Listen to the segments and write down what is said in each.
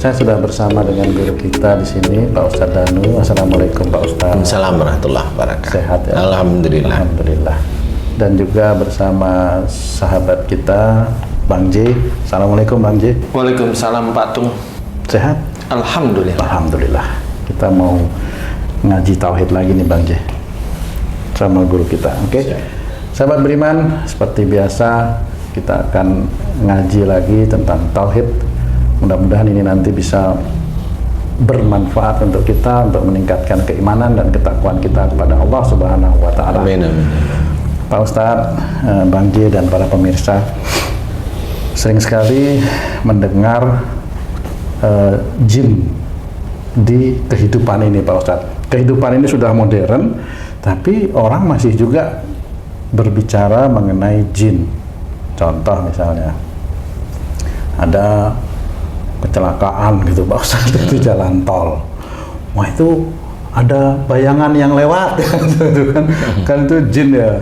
Saya sudah bersama dengan guru kita di sini, Pak Ustadz Danu. Assalamualaikum Pak Ustadz. Assalamualaikum warahmatullahi wabarakatuh. Sehat ya? Alhamdulillah. Alhamdulillah. Dan juga bersama sahabat kita, Bang J. Assalamualaikum Bang J. Waalaikumsalam Pak Tung. Sehat? Alhamdulillah. Alhamdulillah. Kita mau ngaji tauhid lagi nih Bang J. Sama guru kita, oke? Sahabat beriman, seperti biasa kita akan ngaji lagi tentang tauhid. Mudah-mudahan ini nanti bisa bermanfaat untuk kita, untuk meningkatkan keimanan dan ketakwaan kita kepada Allah Subhanahu wa Ta'ala. Amin, amin. Pak Ustadz, Bang J dan para pemirsa, sering sekali mendengar jin di kehidupan ini Pak Ustadz. Kehidupan ini sudah modern, tapi orang masih juga berbicara mengenai jin. Contoh misalnya, ada kecelakaan gitu Pak Ustadz di jalan tol. Wah itu ada bayangan yang lewat kan itu jin ya,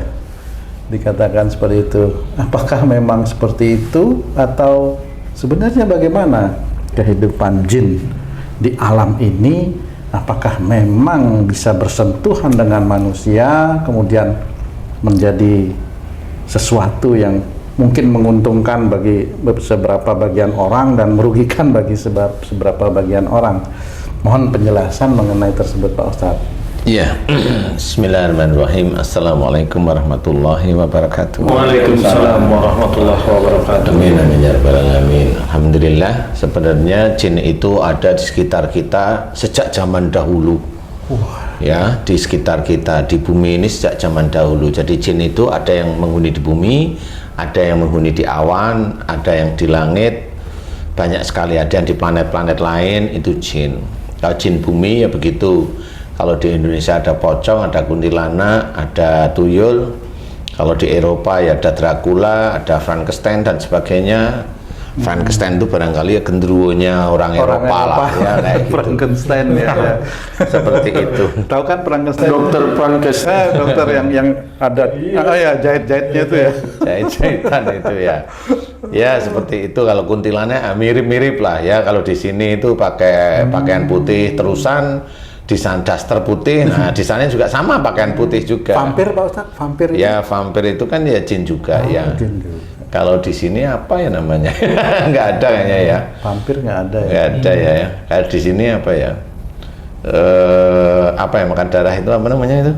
dikatakan seperti itu. Apakah memang seperti itu atau sebenarnya bagaimana kehidupan jin di alam ini? Apakah memang bisa bersentuhan dengan manusia kemudian menjadi sesuatu yang mungkin menguntungkan bagi seberapa bagian orang dan merugikan bagi seberapa bagian orang? Mohon penjelasan mengenai tersebut Pak Ustadz. Iya. Bismillahirrahmanirrahim. Assalamualaikum warahmatullahi wabarakatuh. Waalaikumsalam warahmatullahi wabarakatuh. Amin, amin ya rabbal alamin. Alhamdulillah, sebenarnya jin itu ada di sekitar kita sejak zaman dahulu. Ya, di sekitar kita, di bumi ini sejak zaman dahulu. Jadi jin itu ada yang menghuni di bumi, ada yang menghuni di awan, ada yang di langit, banyak sekali. Ada yang di planet-planet lain, itu jin. Kalau jin bumi ya begitu. Kalau di Indonesia ada pocong, ada kuntilanak, ada tuyul. Kalau di Eropa ya ada Dracula, ada Frankenstein dan sebagainya. Frankenstein itu barangkali ya genderuwonya orang Eropa lah ya, kayak gitu. Frankenstein ya. Seperti itu. Tahu kan Frankenstein? Dokter Frankenstein. Dokter yang ada ya jahit-jahitnya itu ya. Jahit-jahitan itu ya. Ya seperti itu. Kalau kuntilanak mirip-mirip lah ya. Kalau di sini itu pakai pakaian putih terusan, di sana daster putih. Nah di sana juga sama pakaian putih juga. Vampir Pak Ustadz? Vampir itu? Ya vampir itu kan ya jin juga ya. Jin juga. Kalau di sini apa ya namanya? Nggak ada kayaknya ya. Vampir nggak ada ya? Nggak ada ya. Kalau di sini apa ya? Apa yang makan darah itu apa namanya itu?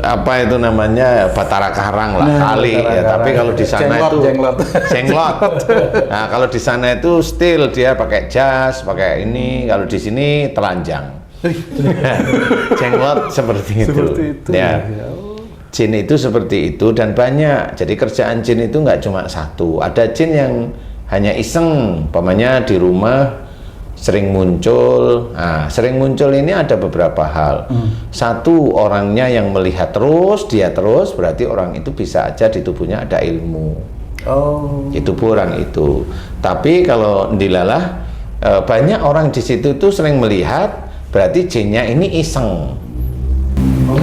Apa itu namanya? Batara Karang lah, kali ya. Tapi kalau di sana itu jenglot. Nah kalau di sana itu still dia pakai jas, pakai ini. Kalau di sini telanjang. Jenglot seperti itu. Seperti itu ya. Jin itu seperti itu dan banyak. Jadi kerjaan jin itu nggak cuma satu. Ada jin yang hanya iseng, umpamanya di rumah sering muncul. Nah, sering muncul ini ada beberapa hal. Satu, orangnya yang melihat terus, dia terus, berarti orang itu bisa aja di tubuhnya ada ilmu. Oh. Di tubuh orang itu. Tapi kalau dilalah banyak orang di situ itu sering melihat, berarti jinnya ini iseng.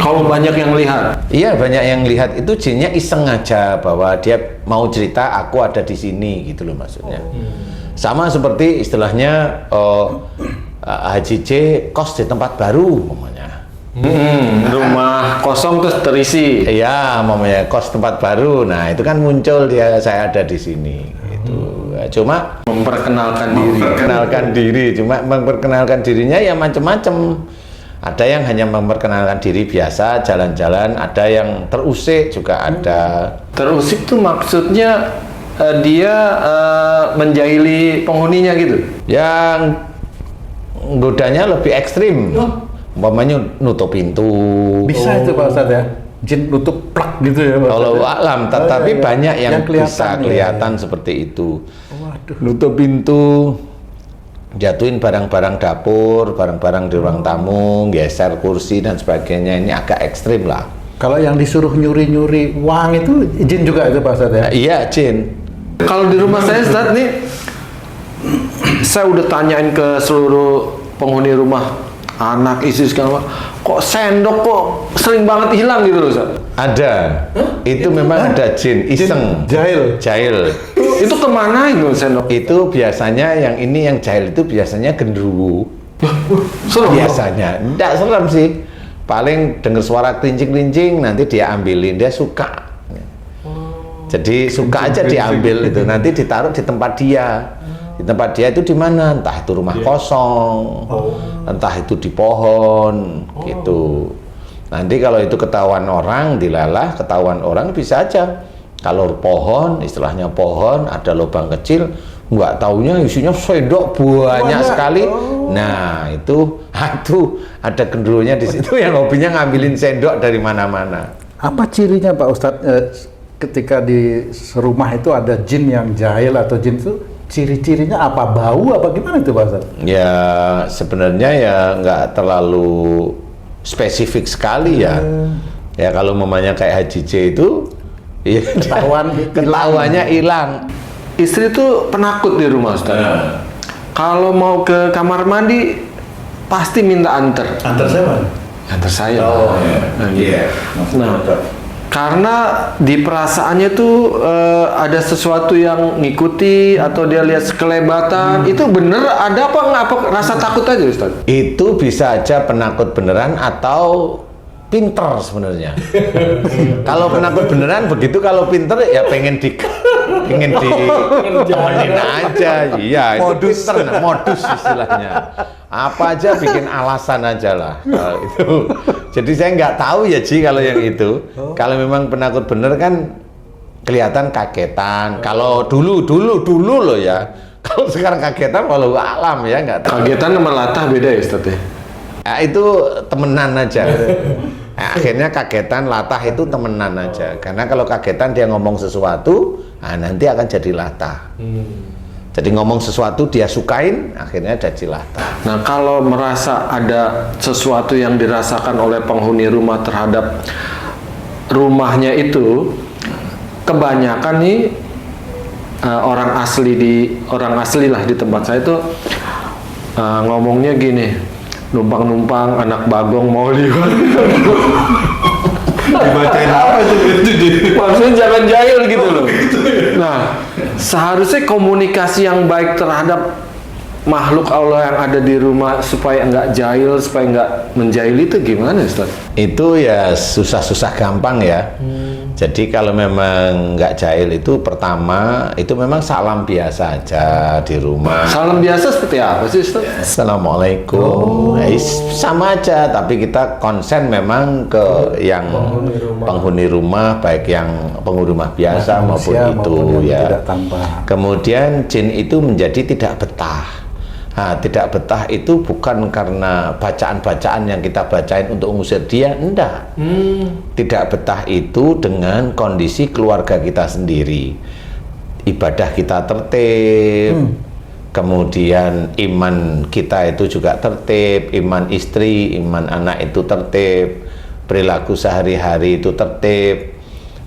Kalau banyak yang lihat. Iya, banyak yang lihat itu jinnya iseng aja bahwa dia mau cerita aku ada di sini gitu loh maksudnya. Sama seperti istilahnya Haji J kos di tempat baru umpamanya. Rumah kosong terus terisi. Iya, umpamanya kos tempat baru. Nah, itu kan muncul dia saya ada di sini gitu. Cuma memperkenalkan diri, cuma memperkenalkan dirinya ya macam-macam. Ada yang hanya memperkenalkan diri biasa, jalan-jalan, ada yang terusik juga ada. Terusik tuh maksudnya dia menjahili penghuninya gitu? Yang godanya lebih ekstrim. Umpamanya nutup pintu. Bisa itu Pak Ustadz ya? Jin nutup plak gitu ya Pak Ustadz? Kalau alam, tetapi banyak yang bisa kelihatan ya. Seperti itu. Waduh. Nutup pintu, jatuhin barang-barang dapur, barang-barang di ruang tamu, geser kursi dan sebagainya. Ini agak ekstrim lah. Kalau yang disuruh nyuri-nyuri uang itu jin juga itu Pak Ustadz ya? Iya, jin. Kalau di rumah saya saat nih, saya udah tanyain ke seluruh penghuni rumah, anak, istri segala macam, kok sendok kok sering banget hilang gitu loh Ustaz? Ada. Itu memang ada jin iseng. Jahil. Jahil. itu kemana itu sendok? Itu biasanya yang ini yang jahil itu biasanya genderuwo. Serem. Biasanya, enggak serem sih. Paling dengar suara klincing-klincing nanti dia ambilin, dia suka. Jadi suka aja diambil itu, nanti ditaruh di tempat dia. Di tempat dia itu di mana? Entah itu rumah kosong, entah itu di pohon, gitu. Nanti kalau itu ketahuan orang, dilalah, ketahuan orang bisa aja. Kalau pohon, istilahnya pohon, ada lubang kecil, nggak taunya isinya sendok banyak sekali. Nah itu ada genderuwonya di situ yang hobinya ngambilin sendok dari mana-mana. Apa cirinya Pak Ustadz ketika di rumah itu ada jin yang jahil atau jin itu ciri-cirinya apa? Bau apa gimana itu Pak Ustadz? Ya sebenarnya ya nggak terlalu spesifik sekali ya. Ya kalau mamanya kayak Haji J itu ya ketahuannya hilang. Istri tuh penakut di rumah Ustaz. Kalau mau ke kamar mandi pasti minta antar. Antar siapa? Antar saya. Iya. Nah, karena di perasaannya tuh ada sesuatu yang ngikuti atau dia lihat sekelebatan, itu bener ada apa nggak? Apa rasa takut aja Ustaz? Itu bisa aja penakut beneran atau pinter sebenarnya. Kalau penakut beneran begitu, kalau pinter ya pengen temenin aja. Iya, itu pinter, nah, modus istilahnya. Apa aja bikin alasan aja lah. Itu. Jadi saya nggak tahu ya Ji kalau yang itu. Kalau memang penakut bener kan kelihatan kagetan. Kalau dulu loh ya. Kalau sekarang kagetan walau alam ya nggak tahu. Kagetan sama latah beda ya Ustaz ya? Nah, itu temenan aja. Nah, akhirnya kagetan, latah itu temenan aja. Karena kalau kagetan dia ngomong sesuatu, nah nanti akan jadi latah. Jadi ngomong sesuatu dia sukain, akhirnya jadi latah. Nah, kalau merasa ada sesuatu yang dirasakan oleh penghuni rumah terhadap rumahnya itu, kebanyakan nih orang asli lah di tempat saya itu ngomongnya gini, numpang-numpang anak bagong mau lihat. Dibacain apa itu? Maksudnya jangan jahil gitu loh. Nah, seharusnya komunikasi yang baik terhadap makhluk Allah yang ada di rumah supaya nggak jahil, supaya nggak menjahili itu gimana Ustaz? Itu ya susah-susah gampang ya. Jadi kalau memang nggak jahil itu pertama itu memang salam biasa aja di rumah. Salam biasa seperti apa sih Ustaz? Assalamualaikum. Sama aja, tapi kita konsen memang ke yang penghuni rumah, baik yang penghuni rumah biasa maupun itu ya. Tidak tampak. Kemudian jin itu menjadi tidak betah. Nah, tidak betah itu bukan karena bacaan-bacaan yang kita bacain untuk mengusir dia, enggak. Tidak betah itu dengan kondisi keluarga kita sendiri. Ibadah kita tertib, kemudian iman kita itu juga tertib, iman istri, iman anak itu tertib, perilaku sehari-hari itu tertib.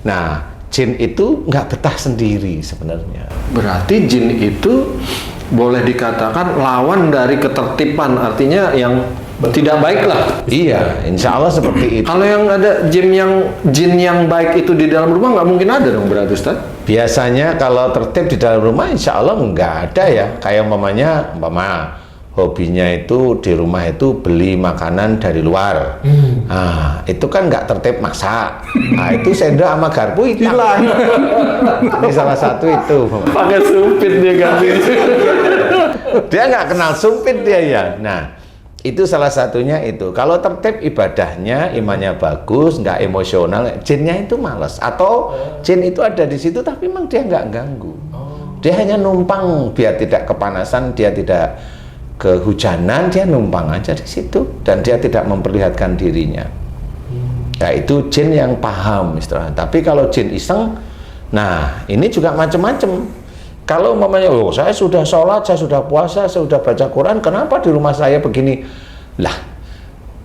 Nah, jin itu nggak betah sendiri sebenarnya. Berarti jin itu boleh dikatakan lawan dari ketertiban, artinya yang tidak baik lah. Iya, insya Allah seperti itu. Kalau yang ada jin yang baik itu di dalam rumah nggak mungkin ada dong berarti Ustaz? Biasanya kalau tertib di dalam rumah insya Allah nggak ada ya. Kayak umpama hobinya itu di rumah itu beli makanan dari luar. Nah, itu kan nggak tertib masak. Nah, itu sendok sama garpu hilang. Ini salah satu itu. Pakai sumpit dia ganti. Dia nggak kenal sumpit dia ya. Nah, itu salah satunya itu. Kalau tertib ibadahnya, imannya bagus, nggak emosional, jinnya itu malas. Atau jin itu ada di situ tapi memang dia nggak ganggu. Dia hanya numpang biar tidak kepanasan, dia tidak kehujanan, dia numpang aja di situ dan dia tidak memperlihatkan dirinya. Nah, itu jin yang paham istilahnya. Tapi kalau jin iseng, nah ini juga macam-macam. Kalau umpamanya, oh saya sudah sholat, saya sudah puasa, saya sudah baca Quran, kenapa di rumah saya begini? Lah,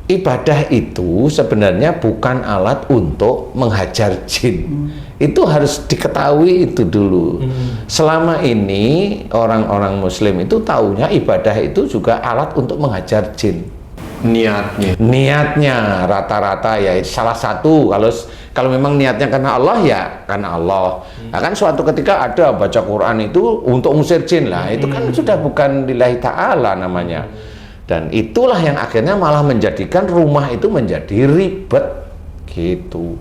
ibadah itu sebenarnya bukan alat untuk menghajar jin. Itu harus diketahui itu dulu. Selama ini orang-orang Muslim itu taunya ibadah itu juga alat untuk menghajar jin. Niatnya rata-rata ya salah satu, kalau memang niatnya karena Allah ya karena Allah. Nah, kan suatu ketika ada baca Quran itu untuk ngusir jin lah, itu kan sudah bukan lillahi ta'ala namanya. Dan itulah yang akhirnya malah menjadikan rumah itu menjadi ribet gitu.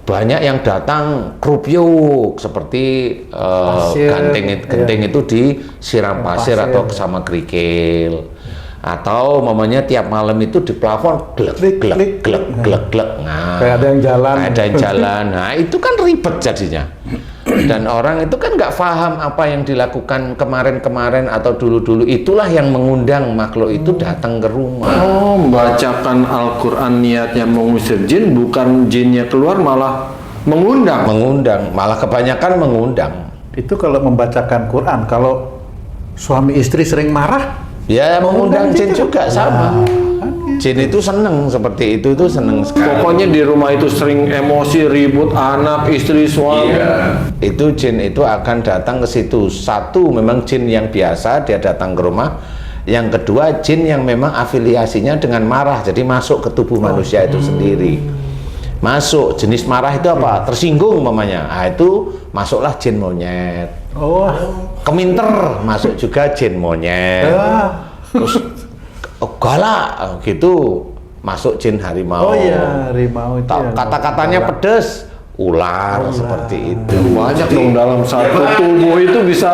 Banyak yang datang kerupiuk seperti genting itu disiram pasir atau sama kerikil. Atau mamanya tiap malam itu di plafon glek. Nah, kayak ada yang jalan. Nah, itu kan ribet jadinya. Dan orang itu kan nggak paham apa yang dilakukan kemarin-kemarin atau dulu-dulu. Itulah yang mengundang makhluk itu datang ke rumah. Oh, membacakan Al-Quran niatnya mengusir jin, bukan jinnya keluar malah mengundang. Malah kebanyakan mengundang. Itu kalau membacakan Quran. Kalau suami istri sering marah, ya mengundang jin juga sama. Jin itu seneng seperti itu seneng sekali. Pokoknya di rumah itu sering emosi, ribut, anak, istri, suami. Iya. Itu jin itu akan datang ke situ. Satu memang jin yang biasa dia datang ke rumah. Yang kedua jin yang memang afiliasinya dengan marah, jadi masuk ke tubuh manusia itu sendiri. Masuk jenis marah itu apa? Tersinggung mamanya. Nah, itu masuklah jin monyet. Keminter masuk juga jin monyet. Terus galak gitu masuk jin harimau. Harimau itu. Kata-katanya pedes, ular seperti itu. Banyak dong dalam satu tubuh itu bisa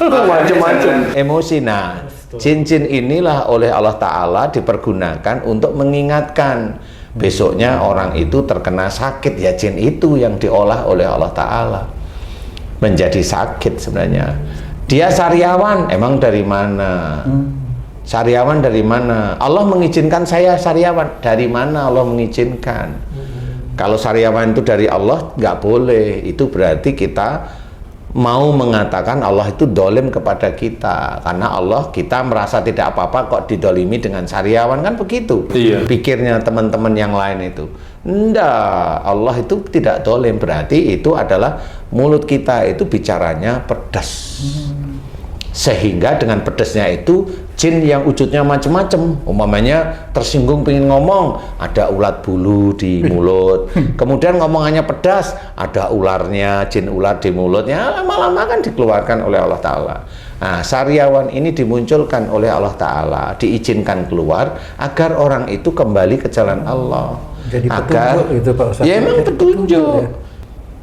macam-macam. Emosi. Nah, jin-jin inilah oleh Allah Ta'ala dipergunakan untuk mengingatkan. Besoknya orang itu terkena sakit, ya jin itu yang diolah oleh Allah Ta'ala menjadi sakit sebenarnya. Dia sariawan, emang dari mana? Sariawan dari mana? Allah mengizinkan saya sariawan. Dari mana Allah mengizinkan? Kalau sariawan itu dari Allah, nggak boleh. Itu berarti kita mau mengatakan Allah itu dolim kepada kita. Karena Allah, kita merasa tidak apa-apa kok didolimi dengan sariawan, kan begitu? Iya. Pikirnya teman-teman yang lain itu. Enggak, Allah itu tidak dolim. Berarti itu adalah mulut kita itu bicaranya pedas. Sehingga dengan pedasnya itu jin yang wujudnya macam-macam, umpamanya tersinggung pengen ngomong, ada ulat bulu di mulut. Kemudian ngomongannya pedas, ada ularnya, jin ular di mulutnya. Lama-lama kan dikeluarkan oleh Allah Ta'ala. Nah, sariawan ini dimunculkan oleh Allah Ta'ala, diizinkan keluar agar orang itu kembali ke jalan Allah. Jadi petunjuk itu Pak Ustaz. Ya memang petunjuk.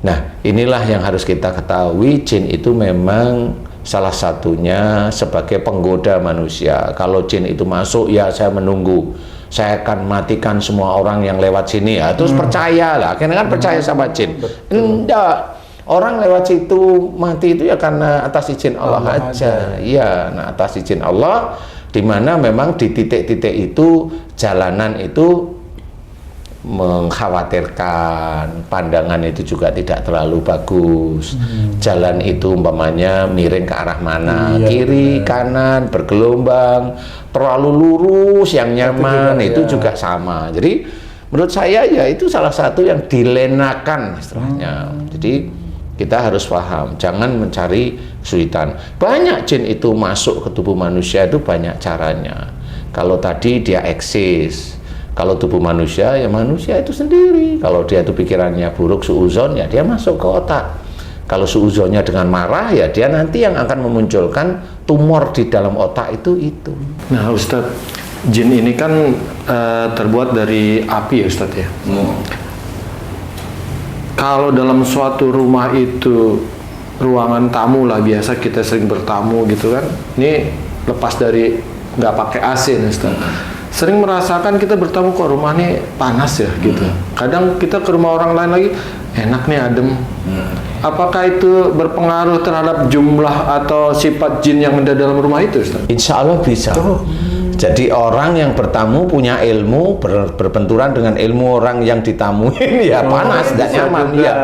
Nah, inilah yang harus kita ketahui, jin itu memang salah satunya sebagai penggoda manusia. Kalau jin itu masuk, ya saya menunggu, saya akan matikan semua orang yang lewat sini ya. Terus percaya lah, akhirnya kan percaya sama jin. Enggak, orang lewat situ mati itu ya karena atas izin Allah aja. Iya, nah atas izin Allah, dimana memang di titik-titik itu jalanan itu mengkhawatirkan, pandangan itu juga tidak terlalu bagus. Jalan itu umpamanya miring ke arah mana, kiri, kanan, bergelombang, terlalu lurus yang nyaman itu juga sama. Jadi menurut saya ya itu salah satu yang dilenakan istilahnya. Jadi kita harus paham, jangan mencari kesulitan. Banyak jin itu masuk ke tubuh manusia itu banyak caranya. Kalau tadi dia eksis, kalau tubuh manusia, ya manusia itu sendiri. Kalau dia itu pikirannya buruk, suuzon, ya dia masuk ke otak. Kalau suuzonnya dengan marah, ya dia nanti yang akan memunculkan tumor di dalam otak itu. Nah Ustadz, jin ini kan terbuat dari api ya Ustadz ya. Kalau dalam suatu rumah itu, ruangan tamu lah, biasa kita sering bertamu gitu kan. Ini lepas dari nggak pakai AC nih Ustadz. Sering merasakan kita bertamu kok rumah ini panas ya gitu. Kadang kita ke rumah orang lain lagi enak nih adem. Apakah itu berpengaruh terhadap jumlah atau sifat jin yang ada dalam rumah itu Ustaz? Insya Allah bisa. Jadi orang yang bertamu punya ilmu berbenturan dengan ilmu orang yang ditamuin ya panas, tidak nyaman juga. Ya.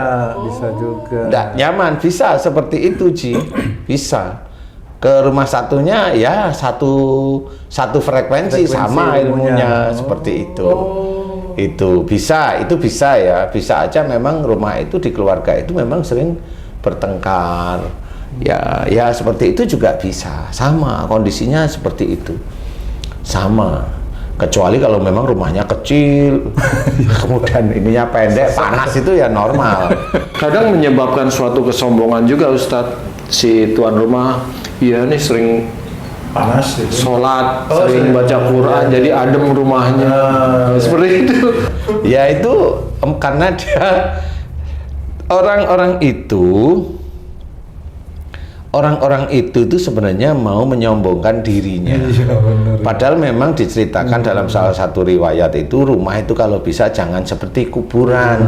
Bisa juga. Tidak nyaman, bisa seperti itu Ji, bisa. Ke rumah satunya ya satu frekuensi sama ilmunya seperti itu. Itu bisa ya, bisa aja memang rumah itu di keluarga itu memang sering bertengkar. Ya seperti itu juga bisa, sama kondisinya seperti itu. Sama. Kecuali kalau memang rumahnya kecil, kemudian ininya pendek, panas itu ya normal. Kadang menyebabkan suatu kesombongan juga Ustadz, si tuan rumah, iya nih sering Panas gitu. sholat, sering baca Quran, jadi adem rumahnya, seperti itu. Ya itu karena dia orang-orang itu sebenarnya mau menyombongkan dirinya. Padahal memang diceritakan dalam salah satu riwayat itu rumah itu kalau bisa jangan seperti kuburan.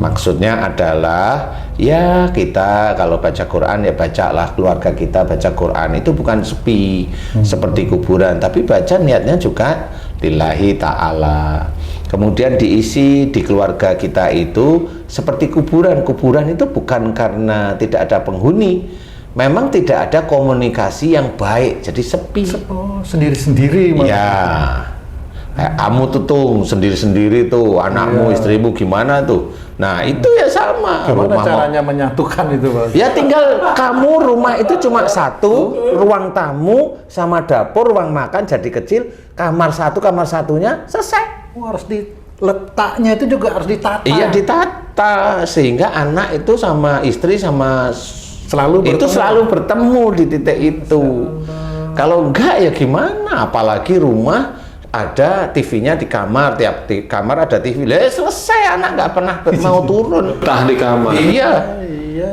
Maksudnya adalah ya kita kalau baca Quran ya bacalah, keluarga kita baca Quran itu bukan sepi seperti kuburan, tapi baca niatnya juga lillahi ta'ala. Kemudian diisi di keluarga kita itu seperti kuburan. Kuburan itu bukan karena tidak ada penghuni, memang tidak ada komunikasi yang baik, jadi sepi. Sendiri-sendiri. Ya, kamu tuh sendiri-sendiri tuh, anakmu, istrimu gimana tuh? Nah itu ya sama. Gimana caranya menyatukan itu, Pak? Ya tinggal kamu rumah itu cuma satu, ruang tamu sama dapur, ruang makan jadi kecil, kamar satu, kamar satunya selesai. Harus letaknya itu juga harus ditata. Iya ditata sehingga anak itu sama istri sama selalu bertemu di titik itu. Kalau enggak ya gimana? Apalagi rumah ada TV-nya di kamar, tiap kamar ada TV. Lah selesai, anak nggak pernah mau turun. Tah di kamar. Iya.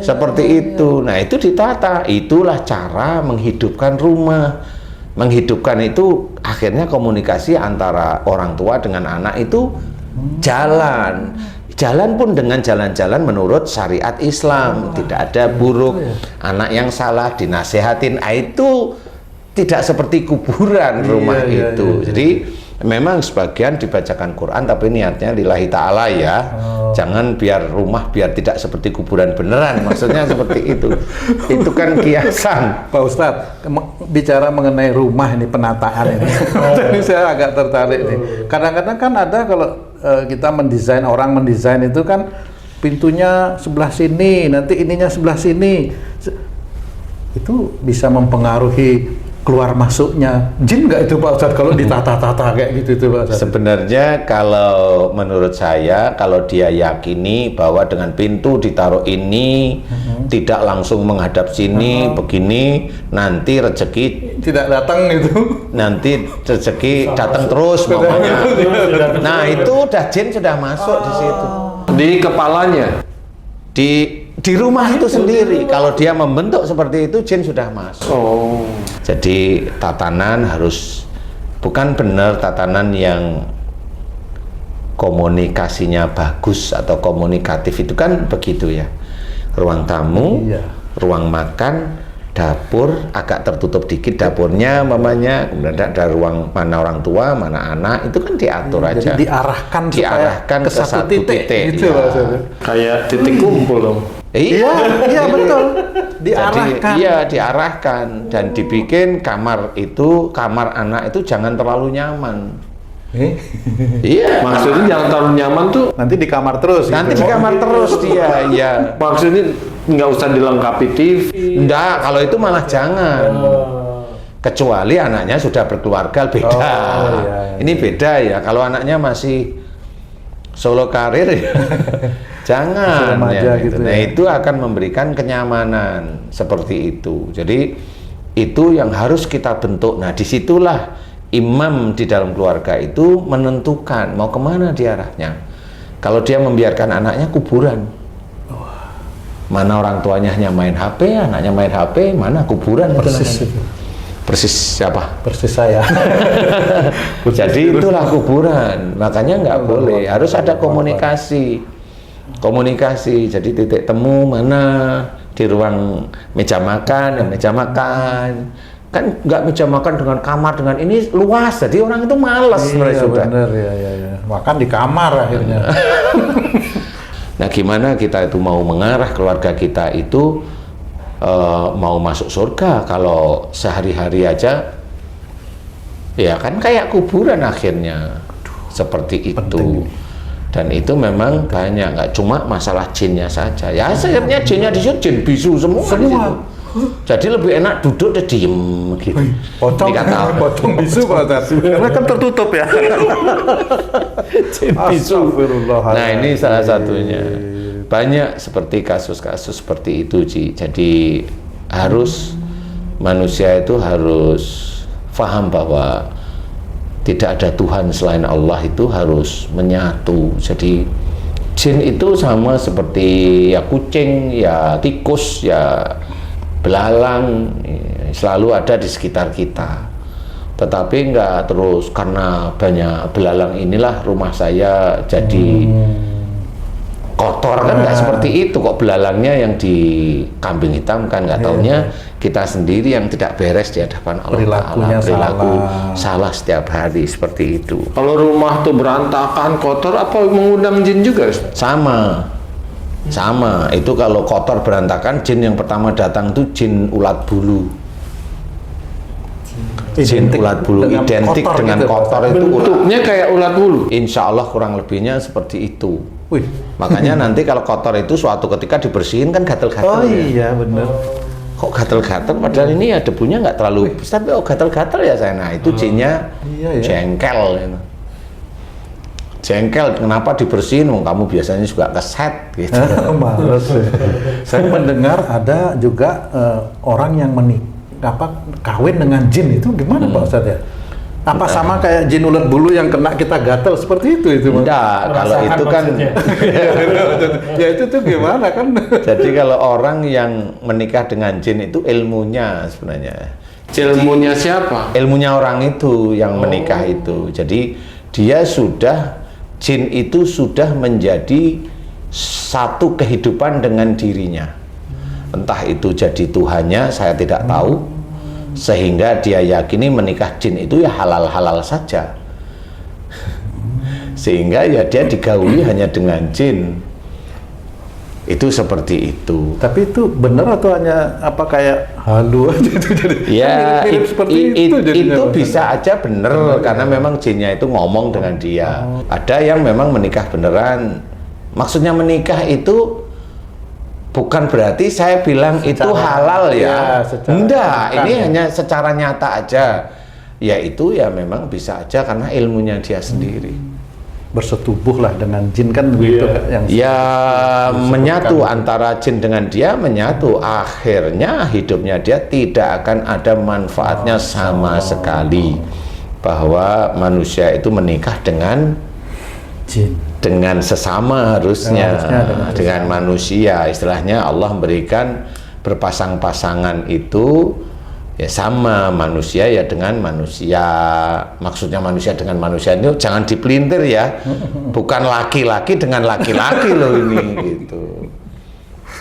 Seperti itu. Nah, itu ditata. Itulah cara menghidupkan rumah. Menghidupkan itu akhirnya komunikasi antara orang tua dengan anak itu jalan. Jalan pun dengan jalan-jalan menurut syariat Islam, tidak ada buruk. Anak yang salah dinasehatin, itu tidak seperti kuburan rumah itu. Jadi memang sebagian dibacakan Quran tapi niatnya lillahi ta'ala ya. Jangan biar rumah biar tidak seperti kuburan beneran, maksudnya seperti itu. Itu kan kiasan. Pak Ustadz, bicara mengenai rumah ini, penataan ini. Ini saya agak tertarik nih. Kadang-kadang kan ada kalau kita mendesain, orang mendesain itu kan pintunya sebelah sini, nanti ininya sebelah sini. Itu bisa mempengaruhi keluar masuknya jin nggak itu Pak Ustadz kalau ditata-tata kayak gitu itu Pak Ustadz? Sebenarnya kalau menurut saya, kalau dia yakini bahwa dengan pintu ditaruh ini tidak langsung menghadap sini begini, nanti rezeki tidak datang itu, nanti rezeki datang terus mamanya. Nah itu udah jin sudah masuk di situ, Di kepalanya. di rumah itu sendiri. Kalau dia membentuk seperti itu, jin sudah masuk. Oh. Jadi tatanan harus bukan benar tatanan yang komunikasinya bagus atau komunikatif itu kan begitu ya. Ruang tamu, ruang makan, dapur agak tertutup dikit dapurnya mamanya, kemudian ada ruang mana orang tua, mana anak, itu kan diatur aja. Jadi diarahkan ke satu titik gitu ya. Kayak titik kumpul dong. Iya betul. Diarahkan. Jadi, diarahkan dan dibikin kamar anak itu jangan terlalu nyaman. Iya. Maksudnya jangan terlalu nyaman tuh. Nanti di kamar terus. Nanti gitu. di kamar terus dia, ya. Maksudnya nggak usah dilengkapi TV. Enggak, kalau itu malah jangan. Kecuali anaknya sudah berkeluarga, beda. Ini beda ya. Kalau anaknya masih solo karir ya. Jangan ya, gitu. Nah itu akan memberikan kenyamanan seperti itu. Jadi itu yang harus kita bentuk. Nah disitulah imam di dalam keluarga itu menentukan mau kemana diarahnya. Kalau dia membiarkan anaknya kuburan, mana orang tuanya hanya main HP, anaknya main HP, mana kuburan. Persis itu. Persis siapa? Persis saya. Jadi itulah kuburan. Makanya nggak boleh, harus ada komunikasi. Jadi titik temu mana di ruang meja makan, kan nggak meja makan dengan kamar dengan ini luas, jadi orang itu malas Iya sudah. bener ya. Makan di kamar akhirnya. Nah gimana kita itu mau mengarah keluarga kita itu mau masuk surga kalau sehari-hari aja ya kan kayak kuburan akhirnya seperti itu. Penting. Dan itu memang banyak, nggak cuma masalah jinnya saja. Ya akhirnya jinnya di situ jin bisu semua. Di situ. Jadi lebih enak duduk dan diem gitu. Pocong, pocong bisu Pak Ustaz. Karena kan tertutup ya. Astagfirullah. Nah, ini salah satunya. Banyak seperti kasus-kasus seperti itu, Ci. Jadi manusia itu harus paham bahwa tidak ada Tuhan selain Allah, itu harus menyatu. Jadi jin itu sama seperti ya kucing, ya tikus, ya belalang, selalu ada di sekitar kita. Tetapi enggak terus karena banyak belalang inilah rumah saya jadi kotor, kan enggak seperti itu kok. Belalangnya yang dikambing hitamkan, enggak taunya kita sendiri yang tidak beres di hadapan Allah Ta'ala. Perilaku salah setiap hari seperti itu. Kalau rumah tuh berantakan, kotor, apa mengundang jin juga, Ustaz? Sama, itu kalau kotor berantakan, jin yang pertama datang itu jin ulat bulu. Jin ulat bulu identik dengan kotor itu. Bentuknya kayak ulat bulu. Insya Allah kurang lebihnya seperti itu. Wih. Makanya nanti kalau kotor itu suatu ketika dibersihin kan gatel-gatel. Oh iya benar. Kok gatel-gatel? Padahal ini ya debunya nggak terlalu, tapi gatel-gatel ya saya. Nah itu jinnya jengkel. Jengkel, kenapa dibersihin? Kamu biasanya juga keset gitu. Males ya. Saya mendengar ada juga orang yang kawin dengan jin, itu gimana Pak Ustadz ya? Apa sama kayak jin ulat bulu yang kena kita gatel seperti itu? Enggak, kalau itu kan ya itu tuh gimana kan? Jadi kalau orang yang menikah dengan jin itu ilmunya sebenarnya. Ilmunya siapa? Ilmunya orang itu yang menikah itu. Jadi jin itu sudah menjadi satu kehidupan dengan dirinya. Entah itu jadi Tuhannya, saya tidak tahu. Sehingga dia yakini menikah jin itu ya halal-halal saja. Sehingga ya dia digauli hanya dengan jin. Itu seperti itu. Tapi itu benar atau hanya apa kayak halu aja itu jadi? Ya, mirip seperti itu bisa aja benar karena memang jinnya itu ngomong dengan dia. Ada yang memang menikah beneran. Maksudnya menikah itu bukan berarti saya bilang itu halal ya. Enggak, ini hanya secara nyata aja. Ya itu ya memang bisa aja karena ilmunya dia sendiri. Bersetubuhlah dengan jin kan begitu yang menyatu antara jin dengan dia, menyatu, akhirnya hidupnya dia tidak akan ada manfaatnya sama sekali. Bahwa manusia itu menikah dengan jin, dengan sesama harusnya dengan manusia. Istilahnya Allah memberikan berpasang-pasangan itu ya sama, manusia ya dengan manusia. Maksudnya manusia dengan manusia itu jangan dipelintir ya, bukan laki-laki dengan laki-laki loh ini gitu.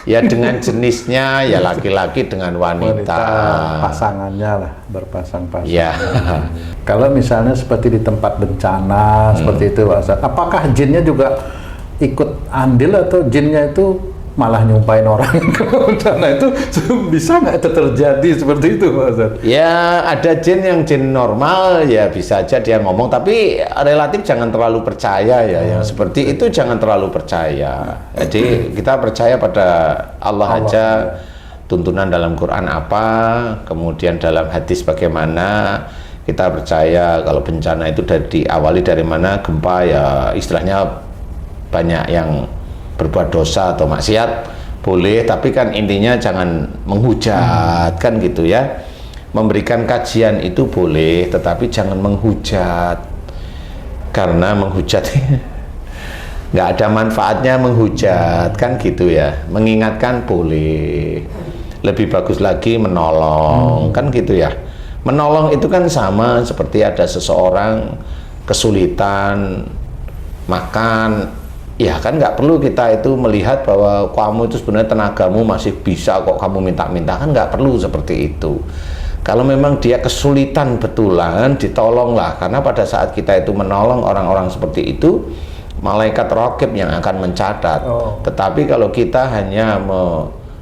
Ya dengan jenisnya, ya laki-laki dengan wanita. Pasangannya lah, berpasang-pasang. Ya. Kalau misalnya seperti di tempat bencana seperti itu Pak Ustadz, apakah jinnya juga ikut andil atau jinnya itu malah nyumpain orang ke bencana? Itu bisa nggak itu terjadi seperti itu Pak Ustadz? Ya ada jin yang jin normal ya bisa aja dia ngomong, tapi relatif jangan terlalu percaya ya. Yang seperti itu jangan terlalu percaya. Jadi kita percaya pada Allah aja, tuntunan dalam Quran apa, kemudian dalam hadis bagaimana. Kita percaya kalau bencana itu diawali dari mana, gempa ya istilahnya banyak yang berbuat dosa atau maksiat boleh, tapi kan intinya jangan menghujat kan gitu ya. Memberikan kajian itu boleh, tetapi jangan menghujat, karena menghujat nggak ada manfaatnya menghujat kan gitu ya. Mengingatkan boleh, lebih bagus lagi menolong kan gitu ya. Menolong itu kan sama seperti ada seseorang kesulitan makan, ya kan nggak perlu kita itu melihat bahwa kamu itu sebenarnya tenagamu masih bisa kok kamu minta-minta, kan nggak perlu seperti itu. Kalau memang dia kesulitan betulan, ditolonglah, karena pada saat kita itu menolong orang-orang seperti itu, malaikat raqib yang akan mencatat. Tetapi kalau kita hanya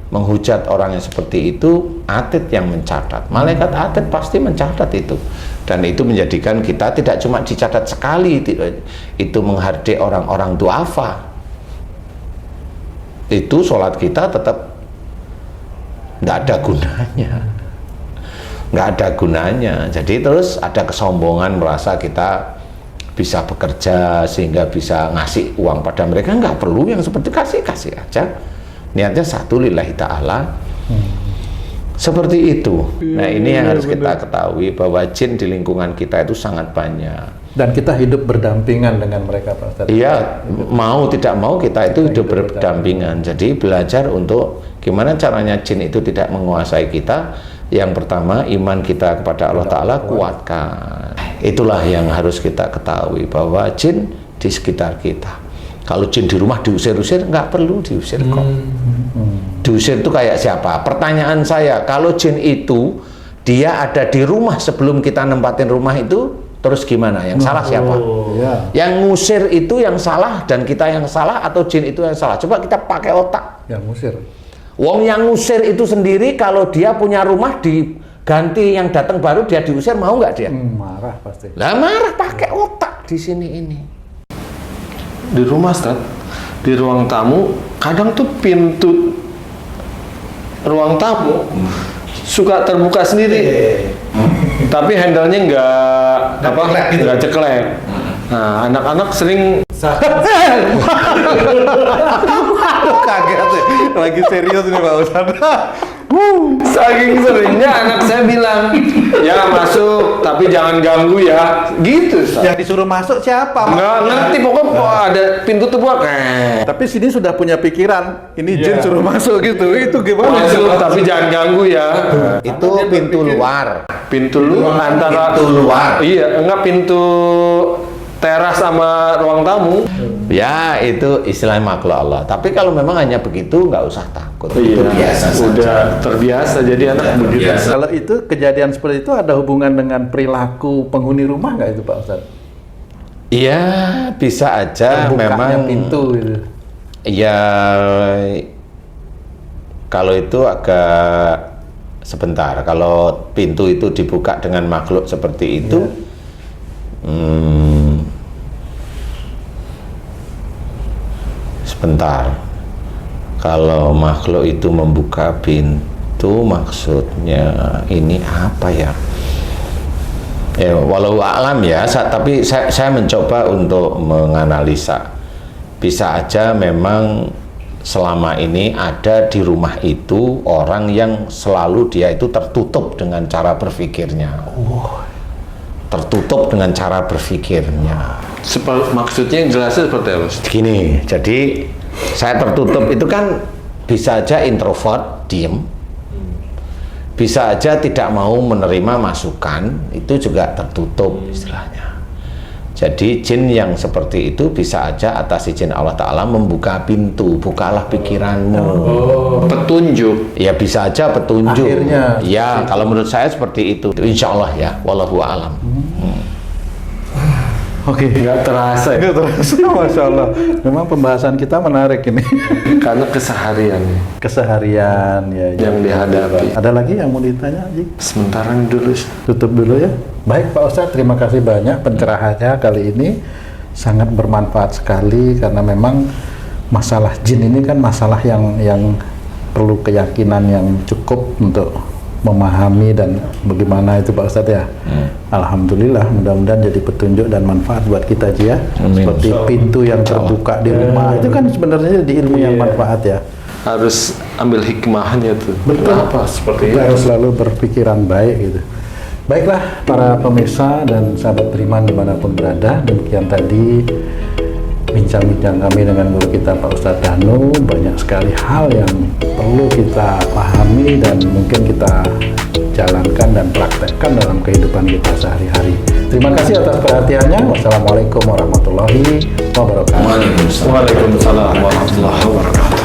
menghujat orang yang seperti itu, atid yang mencatat. Malaikat atid pasti mencatat itu. Dan itu menjadikan kita tidak cuma dicatat sekali, itu menghardik orang-orang duafa. Itu sholat kita tetap nggak ada gunanya. Nggak ada gunanya. Jadi terus ada kesombongan merasa kita bisa bekerja sehingga bisa ngasih uang pada mereka. Nggak perlu yang seperti kasih aja. Niatnya satu lillahi ta'ala. Seperti itu. Nah ini yang harus kita ketahui bahwa jin di lingkungan kita itu sangat banyak. Dan kita hidup berdampingan dengan mereka, Pak Ustadz. Iya, mau tidak mau kita itu hidup berdampingan. Jadi belajar untuk gimana caranya jin itu tidak menguasai kita. Yang pertama, iman kita kepada Allah Ta'ala kuatkan. Itulah yang harus kita ketahui, bahwa jin di sekitar kita. Kalau jin di rumah diusir-usir, nggak perlu diusir kok. Diusir itu kayak siapa? Pertanyaan saya, kalau jin itu dia ada di rumah sebelum kita nempatin rumah itu, terus gimana? Yang salah siapa? Yang ngusir itu yang salah dan kita yang salah, atau jin itu yang salah? Coba kita pakai otak. Yang ngusir. Wong yang ngusir itu sendiri, kalau dia punya rumah diganti yang datang baru, dia diusir, mau nggak dia? Marah pasti. Lah marah, pakai otak di sini ini. Di rumah, Ustaz, di ruang tamu, kadang tuh pintu ruang tamu suka terbuka sendiri, tapi handle-nya nggak ceklek. Nah, anak-anak sering Kaget ya. Lagi serius nih Pak Ustadz. saking seringnya anak saya bilang, ya masuk tapi jangan ganggu ya, gitu, Ustaz. Yang disuruh masuk siapa? Nggak ngerti, pokoknya ada pintu terbuka. Tapi sini sudah punya pikiran, ini jin suruh masuk gitu. Itu gimana? Masuk tapi jangan ganggu ya. Itu pintu luar. Pintu luar antara Pintu luar. Iya, enggak pintu teras sama ruang tamu. Ya itu istilahnya makhluk Allah. Tapi kalau memang hanya begitu, nggak usah takut. Itu biasa saja. Udah terbiasa, jadi anak begitu. Kalau itu kejadian seperti itu ada hubungan dengan perilaku penghuni rumah nggak itu Pak Ustadz? Iya, bisa aja Terbukanya memang. pintu gitu. Ya, kalau itu agak sebentar. Kalau pintu itu dibuka dengan makhluk seperti itu, sebentar. Kalau makhluk itu membuka pintu, maksudnya ini apa ya? Ya, walau alam ya, tapi saya mencoba untuk menganalisa. Bisa aja memang selama ini ada di rumah itu orang yang selalu dia itu tertutup dengan cara berpikirnya. Tertutup dengan cara berpikirnya. Maksudnya jelasnya seperti apa? Gini, jadi saya tertutup itu kan bisa aja introvert, diem. Bisa aja tidak mau menerima masukan, itu juga tertutup istilahnya. Jadi jin yang seperti itu bisa aja atas izin Allah Ta'ala membuka pintu, bukalah pikiranmu. Petunjuk. Ya bisa aja petunjuk. Akhirnya. Ya kalau menurut saya seperti itu. Insya Allah ya, wallahu a'lam. Oke. Nggak terasa ya? Nggak terasa, Masya Allah. Memang pembahasan kita menarik ini. Karena keseharian Keseharian ya. yang dihadapi. Ada lagi yang mau ditanya, Ji? Sementaran dulu. Tutup dulu ya. Baik Pak Ustadz, terima kasih banyak pencerahannya kali ini. Sangat bermanfaat sekali karena memang masalah jin ini kan masalah yang perlu keyakinan yang cukup untuk memahami dan bagaimana itu Pak Ustadz ya. Alhamdulillah, mudah-mudahan jadi petunjuk dan manfaat buat kita Ji ya. Amin. Seperti pintu yang terbuka di rumah itu kan sebenarnya di ilmu yang manfaat ya. Harus ambil hikmahnya tuh. Betul. Apa seperti Kita itu? harus selalu berpikiran baik gitu. Baiklah para pemirsa dan sahabat beriman dimanapun berada, demikian tadi bincang-bincang kami dengan guru kita Pak Ustadz Danu. Banyak sekali hal yang perlu kita pahami dan mungkin kita jalankan dan praktekkan dalam kehidupan kita sehari-hari. Terima kasih atas perhatiannya. Wassalamualaikum warahmatullahi wabarakatuh. Waalaikumsalam warahmatullahi wabarakatuh.